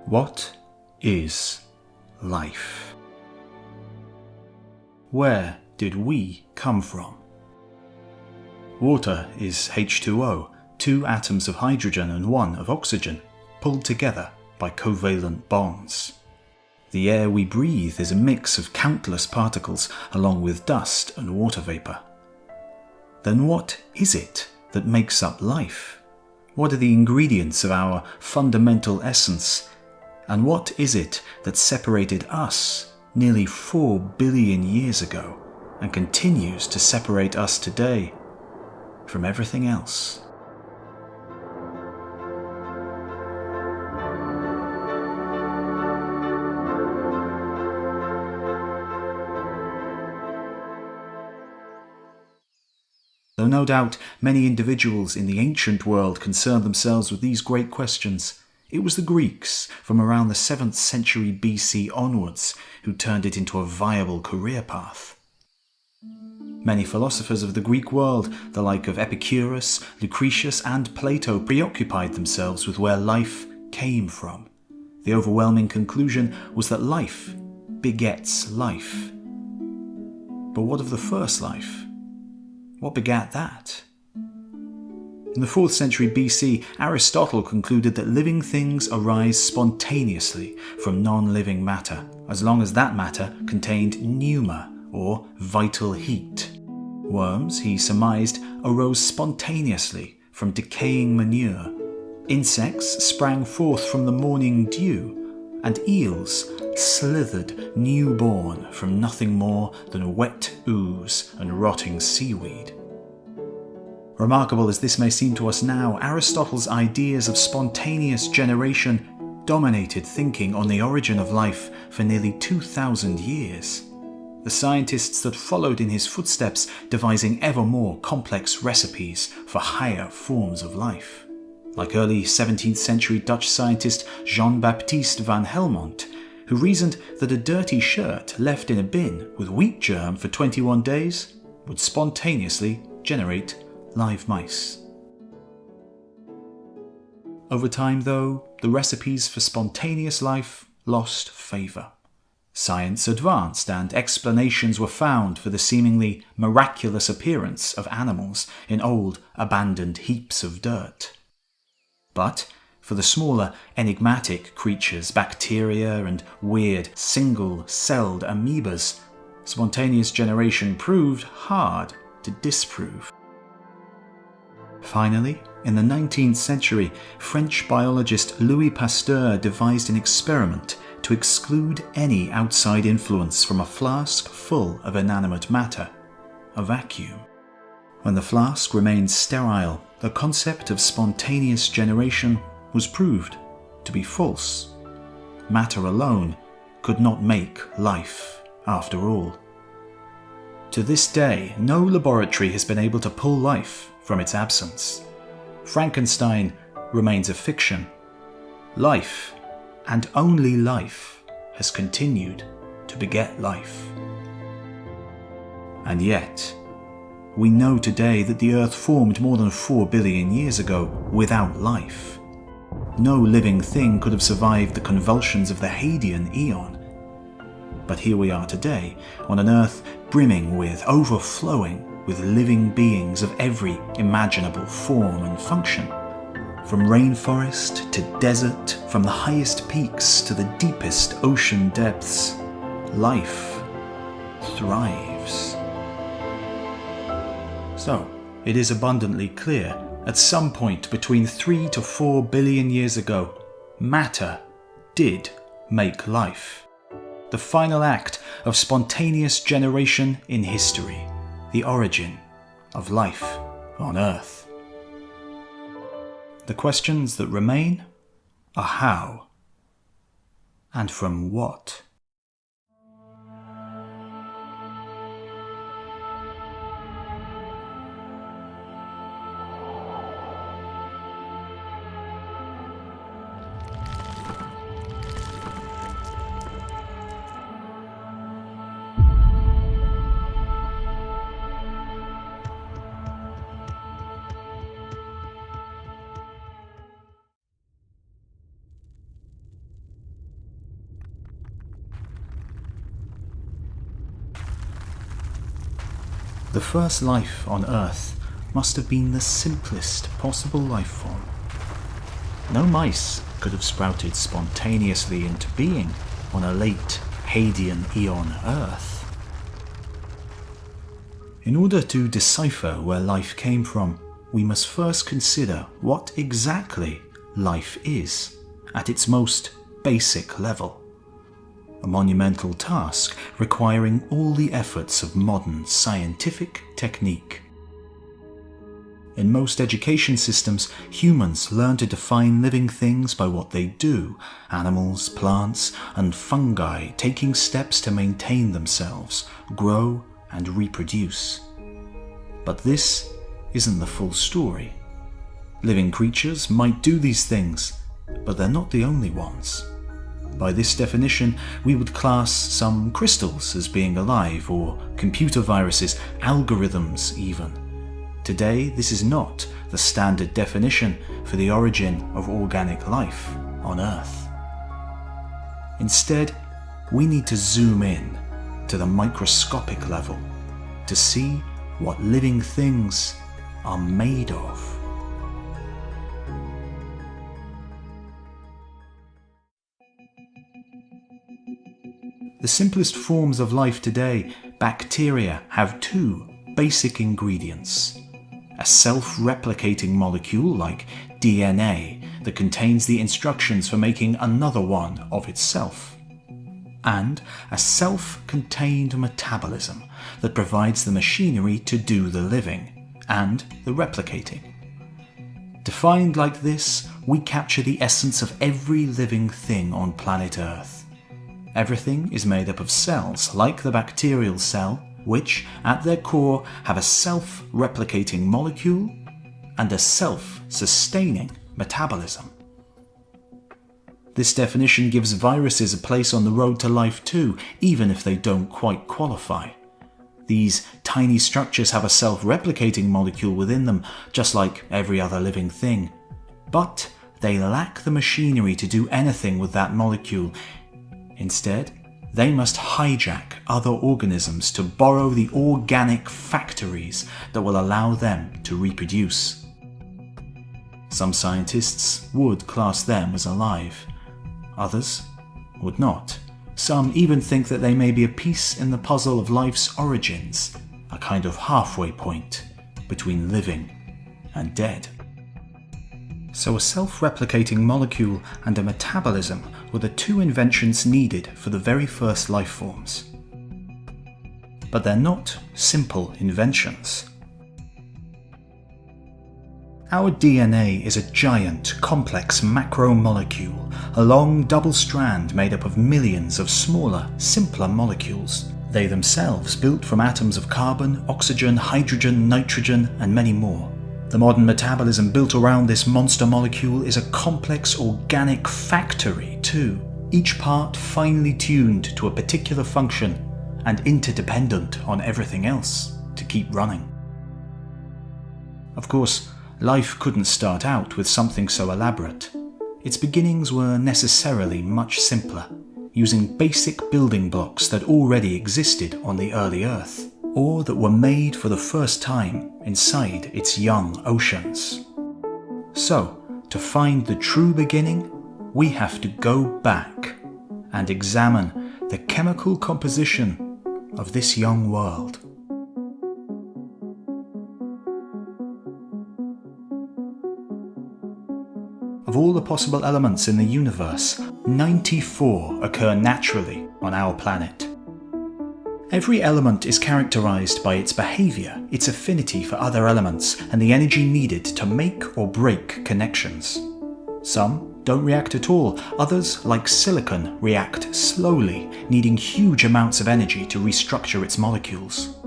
What is life? Where did we come from? Water is H2O, 2 atoms of hydrogen and 1 of oxygen, pulled together by covalent bonds. The air we breathe is a mix of countless particles along with dust and water vapor. Then what is it that makes up life? What are the ingredients of our fundamental essence? And what is it that separated us nearly 4 billion years ago and continues to separate us today from everything else? Though no doubt many individuals in the ancient world concerned themselves with these great questions, it was the Greeks from around the 7th century BC onwards who turned it into a viable career path. Many philosophers of the Greek world, the like of Epicurus, Lucretius and Plato, preoccupied themselves with where life came from. The overwhelming conclusion was that life begets life. But what of the first life? What begat that? In the 4th century BC, Aristotle concluded that living things arise spontaneously from non-living matter, as long as that matter contained pneuma, or vital heat. Worms, he surmised, arose spontaneously from decaying manure. Insects sprang forth from the morning dew, and eels slithered newborn from nothing more than wet ooze and rotting seaweed. Remarkable as this may seem to us now, Aristotle's ideas of spontaneous generation dominated thinking on the origin of life for nearly 2,000 years. The scientists that followed in his footsteps, devising ever more complex recipes for higher forms of life. Like early 17th century Dutch scientist Jean-Baptiste van Helmont, who reasoned that a dirty shirt left in a bin with wheat germ for 21 days would spontaneously generate live mice. Over time, though, the recipes for spontaneous life lost favour. Science advanced and explanations were found for the seemingly miraculous appearance of animals in old, abandoned heaps of dirt. But for the smaller, enigmatic creatures, bacteria and weird, single-celled amoebas, spontaneous generation proved hard to disprove. Finally, in the 19th century, French biologist Louis Pasteur devised an experiment to exclude any outside influence from a flask full of inanimate matter, a vacuum. When the flask remained sterile, the concept of spontaneous generation was proved to be false. Matter alone could not make life, after all. To this day, no laboratory has been able to pull life from its absence. Frankenstein remains a fiction. Life, and only life, has continued to beget life. And yet, we know today that the Earth formed more than 4 billion years ago without life. No living thing could have survived the convulsions of the Hadean eon. But here we are today, on an Earth brimming with, overflowing with living beings of every imaginable form and function. From rainforest to desert, from the highest peaks to the deepest ocean depths, life thrives. So, it is abundantly clear, at some point between 3 to 4 billion years ago, matter did make life. The final act of spontaneous generation in history, the origin of life on Earth. The questions that remain are how and from what? The first life on Earth must have been the simplest possible life form. No mice could have sprouted spontaneously into being on a late Hadean eon Earth. In order to decipher where life came from, we must first consider what exactly life is at its most basic level. A monumental task requiring all the efforts of modern scientific technique. In most education systems, humans learn to define living things by what they do, animals, plants, and fungi taking steps to maintain themselves, grow, and reproduce. But this isn't the full story. Living creatures might do these things, but they're not the only ones. By this definition, we would class some crystals as being alive, or computer viruses, algorithms even. Today, this is not the standard definition for the origin of organic life on Earth. Instead, we need to zoom in to the microscopic level to see what living things are made of. The simplest forms of life today, bacteria, have two basic ingredients. A self-replicating molecule like DNA that contains the instructions for making another one of itself. And a self-contained metabolism that provides the machinery to do the living and the replicating. Defined like this, we capture the essence of every living thing on planet Earth. Everything is made up of cells, like the bacterial cell, which, at their core, have a self-replicating molecule and a self-sustaining metabolism. This definition gives viruses a place on the road to life too, even if they don't quite qualify. These tiny structures have a self-replicating molecule within them, just like every other living thing. But they lack the machinery to do anything with that molecule. Instead, they must hijack other organisms to borrow the organic factories that will allow them to reproduce. Some scientists would class them as alive. Others would not. Some even think that they may be a piece in the puzzle of life's origins, a kind of halfway point between living and dead. So a self-replicating molecule and a metabolism were the two inventions needed for the very first life forms. But they're not simple inventions. Our DNA is a giant, complex macromolecule, a long double strand made up of millions of smaller, simpler molecules. They themselves built from atoms of carbon, oxygen, hydrogen, nitrogen, and many more. The modern metabolism built around this monster molecule is a complex organic factory too, each part finely tuned to a particular function and interdependent on everything else to keep running. Of course, life couldn't start out with something so elaborate. Its beginnings were necessarily much simpler, using basic building blocks that already existed on the early Earth, or that were made for the first time inside its young oceans. So, to find the true beginning, we have to go back and examine the chemical composition of this young world. Of all the possible elements in the universe, 94 occur naturally on our planet. Every element is characterized by its behavior, its affinity for other elements, and the energy needed to make or break connections. Some don't react at all, others, like silicon, react slowly, needing huge amounts of energy to restructure its molecules.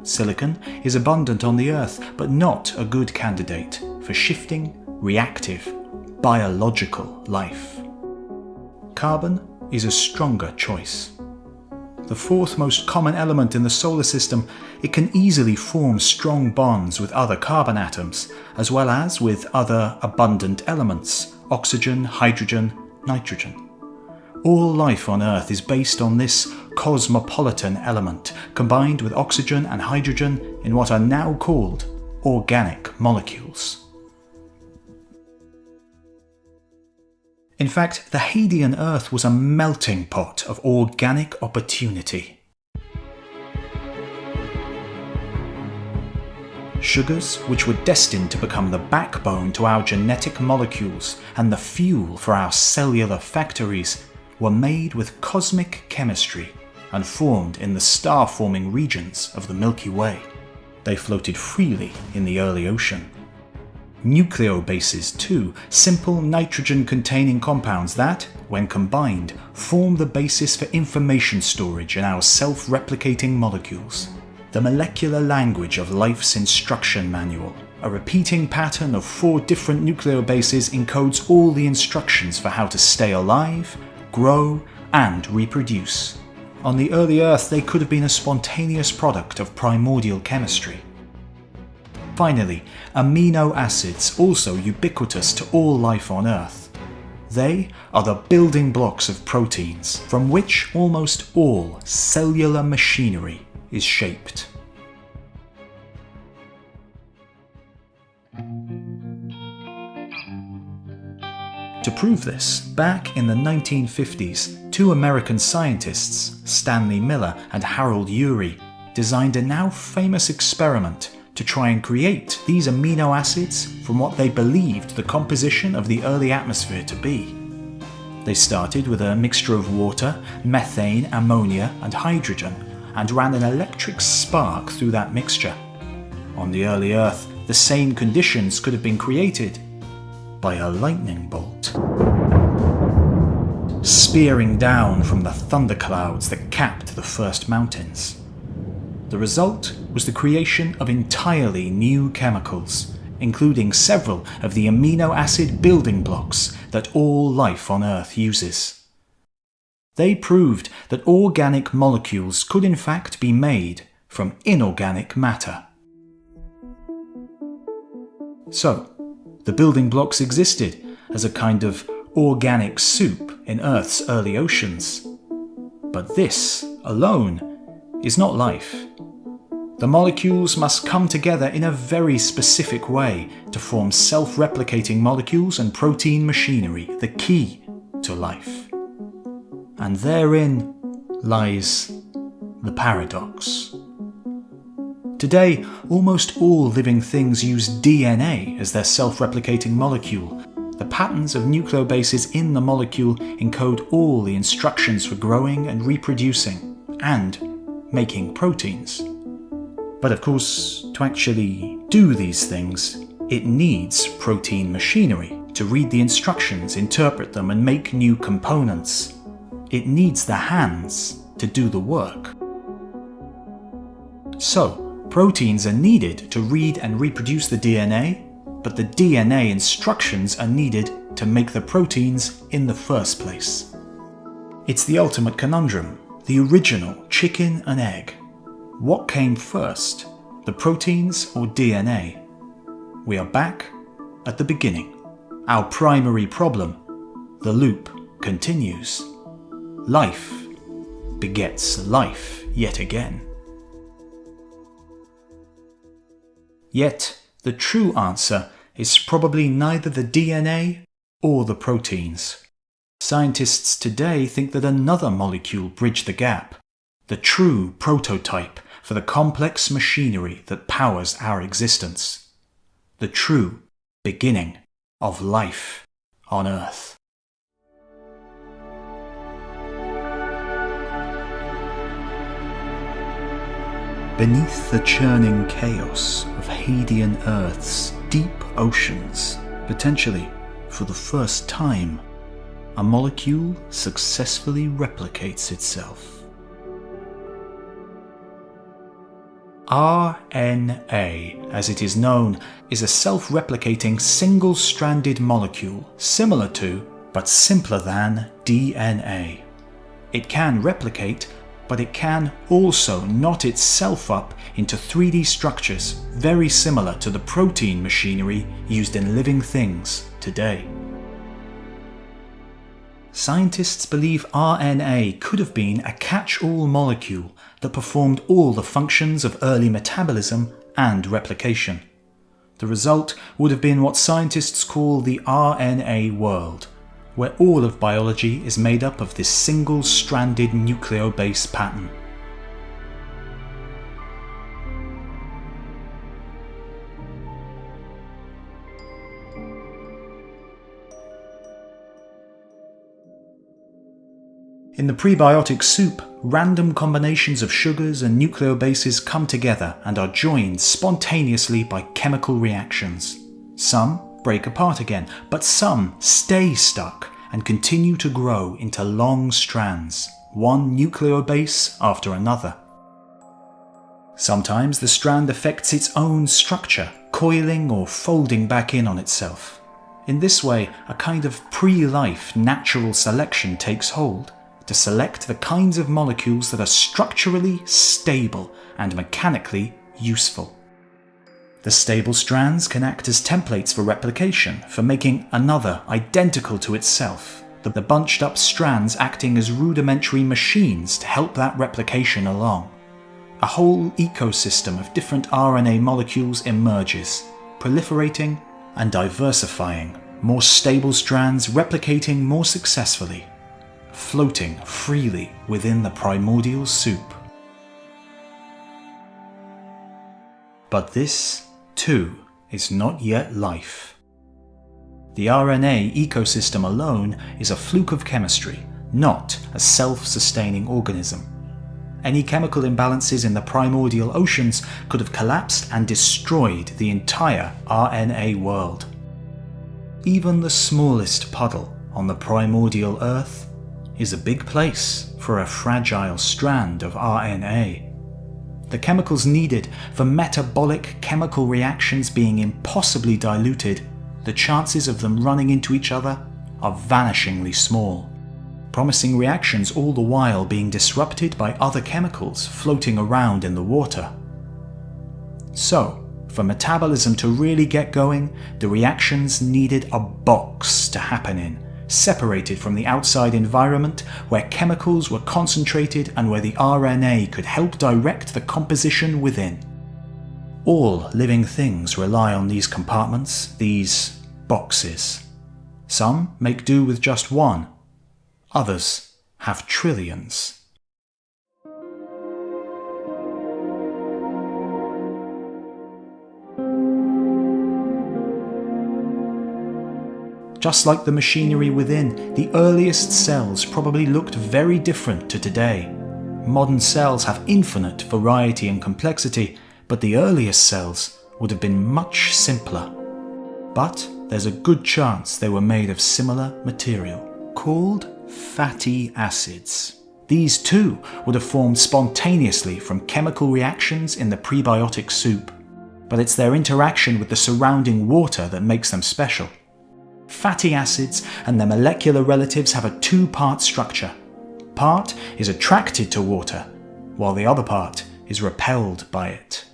Silicon is abundant on the Earth, but not a good candidate for shifting, reactive, biological life. Carbon is a stronger choice. The fourth most common element in the solar system, it can easily form strong bonds with other carbon atoms, as well as with other abundant elements, oxygen, hydrogen, nitrogen. All life on Earth is based on this cosmopolitan element, combined with oxygen and hydrogen in what are now called organic molecules. In fact, the Hadean Earth was a melting pot of organic opportunity. Sugars, which were destined to become the backbone to our genetic molecules and the fuel for our cellular factories, were made with cosmic chemistry and formed in the star-forming regions of the Milky Way. They floated freely in the early ocean. Nucleobases too, simple nitrogen-containing compounds that, when combined, form the basis for information storage in our self-replicating molecules. The molecular language of life's instruction manual. A repeating pattern of 4 different nucleobases encodes all the instructions for how to stay alive, grow, and reproduce. On the early Earth, they could have been a spontaneous product of primordial chemistry. Finally, amino acids, also ubiquitous to all life on Earth. They are the building blocks of proteins, from which almost all cellular machinery is shaped. To prove this, back in the 1950s, 2 American scientists, Stanley Miller and Harold Urey, designed a now famous experiment to try and create these amino acids from what they believed the composition of the early atmosphere to be. They started with a mixture of water, methane, ammonia, and hydrogen, and ran an electric spark through that mixture. On the early Earth, the same conditions could have been created by a lightning bolt, spearing down from the thunderclouds that capped the first mountains. The result was the creation of entirely new chemicals, including several of the amino acid building blocks that all life on Earth uses. They proved that organic molecules could in fact be made from inorganic matter. So, the building blocks existed as a kind of organic soup in Earth's early oceans. But this, alone, is not life. The molecules must come together in a very specific way to form self-replicating molecules and protein machinery, the key to life. And therein lies the paradox. Today, almost all living things use DNA as their self-replicating molecule. The patterns of nucleobases in the molecule encode all the instructions for growing and reproducing, and making proteins. But of course, to actually do these things, it needs protein machinery to read the instructions, interpret them, and make new components. It needs the hands to do the work. So, proteins are needed to read and reproduce the DNA, but the DNA instructions are needed to make the proteins in the first place. It's the ultimate conundrum, the original chicken and egg. What came first, the proteins or DNA? We are back at the beginning. Our primary problem, the loop, continues. Life begets life yet again. Yet, the true answer is probably neither the DNA or the proteins. Scientists today think that another molecule bridged the gap, the true prototype for the complex machinery that powers our existence, the true beginning of life on Earth. Beneath the churning chaos of Hadean Earth's deep oceans, potentially for the first time, a molecule successfully replicates itself. RNA, as it is known, is a self-replicating single-stranded molecule similar to, but simpler than, DNA. It can replicate, but it can also knot itself up into 3D structures very similar to the protein machinery used in living things today. Scientists believe RNA could have been a catch-all molecule that performed all the functions of early metabolism and replication. The result would have been what scientists call the RNA world, where all of biology is made up of this single-stranded nucleobase pattern. In the prebiotic soup, random combinations of sugars and nucleobases come together and are joined spontaneously by chemical reactions. Some break apart again, but some stay stuck and continue to grow into long strands, one nucleobase after another. Sometimes the strand affects its own structure, coiling or folding back in on itself. In this way, a kind of pre-life natural selection takes hold, to select the kinds of molecules that are structurally stable and mechanically useful. The stable strands can act as templates for replication, for making another identical to itself, the bunched up strands acting as rudimentary machines to help that replication along. A whole ecosystem of different RNA molecules emerges, proliferating and diversifying, more stable strands replicating more successfully, floating freely within the primordial soup. But this, too, is not yet life. The RNA ecosystem alone is a fluke of chemistry, not a self-sustaining organism. Any chemical imbalances in the primordial oceans could have collapsed and destroyed the entire RNA world. Even the smallest puddle on the primordial Earth is a big place for a fragile strand of RNA. The chemicals needed for metabolic chemical reactions being impossibly diluted, the chances of them running into each other are vanishingly small, promising reactions all the while being disrupted by other chemicals floating around in the water. So, for metabolism to really get going, the reactions needed a box to happen in, separated from the outside environment, where chemicals were concentrated and where the RNA could help direct the composition within. All living things rely on these compartments, these boxes. Some make do with just one, others have trillions. Just like the machinery within, the earliest cells probably looked very different to today. Modern cells have infinite variety and complexity, but the earliest cells would have been much simpler. But there's a good chance they were made of similar material, called fatty acids. These too would have formed spontaneously from chemical reactions in the prebiotic soup, but it's their interaction with the surrounding water that makes them special. Fatty acids and their molecular relatives have a two-part structure. Part is attracted to water, while the other part is repelled by it.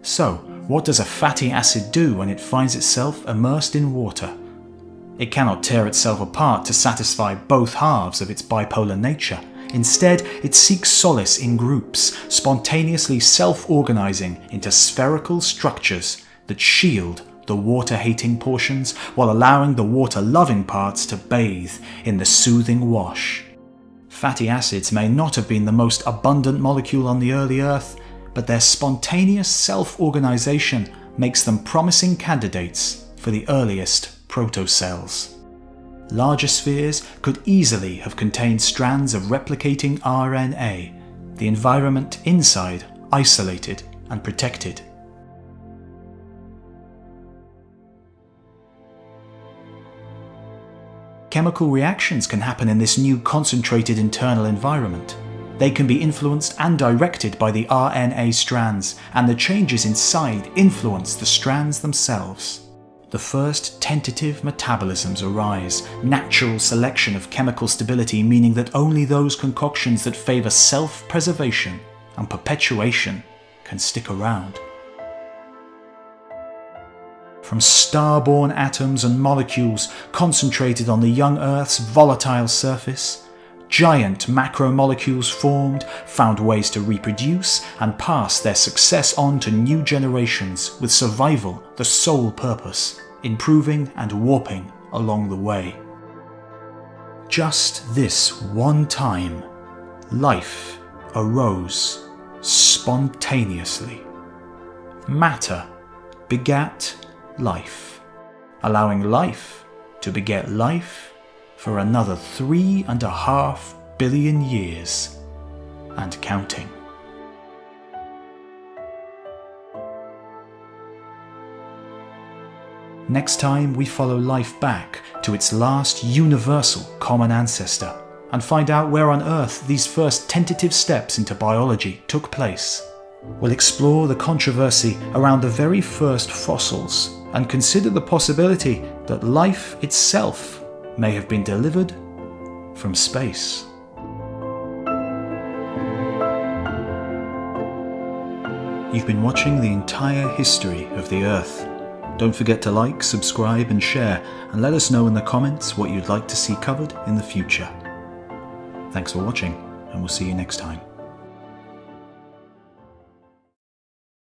So, what does a fatty acid do when it finds itself immersed in water? It cannot tear itself apart to satisfy both halves of its bipolar nature. Instead, it seeks solace in groups, spontaneously self-organizing into spherical structures that shield the water-hating portions while allowing the water-loving parts to bathe in the soothing wash. Fatty acids may not have been the most abundant molecule on the early Earth, but their spontaneous self-organization makes them promising candidates for the earliest protocells. Larger spheres could easily have contained strands of replicating RNA, the environment inside isolated and protected. Chemical reactions can happen in this new concentrated internal environment. They can be influenced and directed by the RNA strands, and the changes inside influence the strands themselves. The first tentative metabolisms arise, natural selection of chemical stability, meaning that only those concoctions that favour self-preservation and perpetuation can stick around. from star-born atoms and molecules concentrated on the young Earth's volatile surface, giant macromolecules formed, found ways to reproduce and pass their success on to new generations, with survival the sole purpose, improving and warping along the way. Just this one time, life arose spontaneously. Matter begat life, allowing life to beget life for another 3.5 billion years and counting. Next time we follow life back to its last universal common ancestor and find out where on Earth these first tentative steps into biology took place. We'll explore the controversy around the very first fossils and consider the possibility that life itself may have been delivered from space. You've been watching the entire history of the Earth. Don't forget to like, subscribe and share, and let us know in the comments what you'd like to see covered in the future. Thanks for watching, and we'll see you next time.